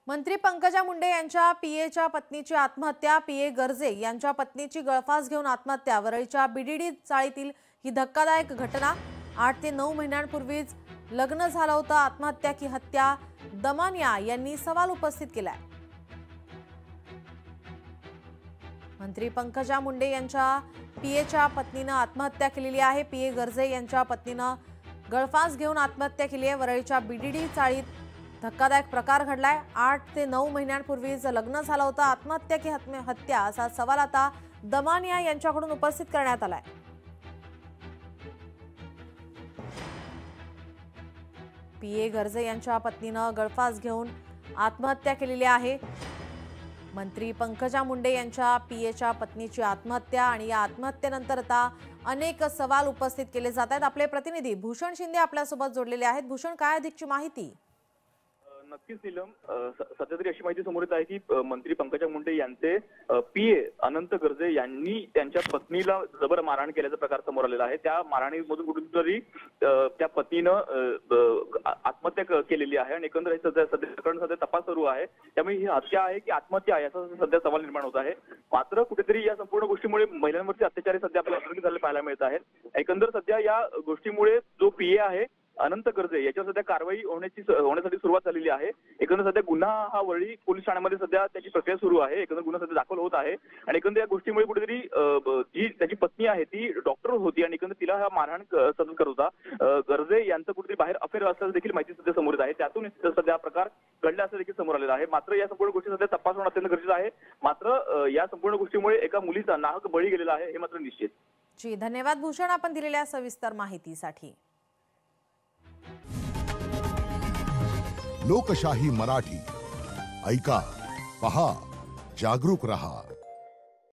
मंत्री पंकजा मुंडे यांच्या पीएच्या पत्नीची आत्महत्या, पीए गर्जे यांच्या पत्नीची गळफास घेऊन आत्महत्या। वरळीच्या बीडीडी चाळीतील ही धक्कादायक घटना। 8 ते 9 महिन्यांपूर्वीच लग्न झालं होतं, आत्महत्या की हत्या, दमानिया यांनी सवाल उपस्थित केलाय। मंत्री पंकजा मुंडे यांच्या पीएच्या पत्नीने आत्महत्या केलेली आहे। पीए गर्जे यांच्या पत्नीने गळफास घेऊन आत्महत्या केली आहे। वरळीच्या बीडीडी चाळीत धक्कादायक प्रकार घडलाय। 8 ते 9 महिन्यांपूर्वीच लग्न झालं होतं, आत्महत्या की हत्या असा सवाल आता दमानिया यांच्याकडून उपस्थित करण्यात आलाय। पीए गर्जे यांच्या पत्नीने गळफास घेऊन आत्महत्या केलेली आहे। मंत्री पंकजा मुंडे यांच्या पीएच्या पत्नीची आत्महत्या आणि या आत्महत्येनंतर आता अनेक सवाल उपस्थित केले जात आहेत। आपले प्रतिनिधी भूषण शिंदे आपल्यासोबत जोडलेले आहेत। भूषण, काय अधिकची माहिती? नक्कीच नीलम, सध्या तरी अशी माहिती समोर येत आहे की मंत्री पंकजा मुंडे यांचे पीए अनंत गर्जे यांनी त्यांच्या पत्नीला जबर मारहाण केल्याचा प्रकार समोर आलेला आहे। त्या मारहाणीमधून कुठेतरी त्या पत्नीनं आत्महत्या केलेली आहे आणि एकंदरीत सध्या तपास सुरू आहे। त्यामुळे ही हत्या आहे की आत्महत्या आहे याचा सध्या सवाल निर्माण होत आहे। मात्र कुठेतरी या संपूर्ण गोष्टीमुळे महिलांवरचे अत्याचार सध्या आपल्याला झालेले पाहायला मिळत आहेत। एकंदर सध्या या गोष्टीमुळे जो पीए आहे अनंत गर्जे याच्यावर सध्या कारवाई होण्यासाठी सुरुवात झालेली आहे। एकंदर सध्या गुन्हा हा वरळी पोलीस ठाण्यामध्ये सध्या त्याची प्रक्रिया सुरू आहे। एकंदर गुन्हा सध्या दाखल होत आहे आणि एकंदर या गोष्टीमुळे कुठेतरी जी त्याची पत्नी आहे ती डॉक्टर होती आणि एकंदर तिला हा मारहाण सतत करत होता। गर्जे यांचं कुठेतरी बाहेर अफेअर असल्याचं देखील माहिती सध्या समोर येत आहे। त्यातून सध्या प्रकार घडला असं देखील समोर आलेला आहे। मात्र या संपूर्ण गोष्टी सध्या तपास होणं अत्यंत गरजेचं आहे। मात्र या संपूर्ण गोष्टीमुळे एका मुलीचा नाहक बळी गेलेला आहे हे मात्र निश्चित। जी, धन्यवाद भूषण, आपण दिलेल्या सविस्तर माहितीसाठी। लोकशाही मराठी ऐका, पहा, जागरूक रहा।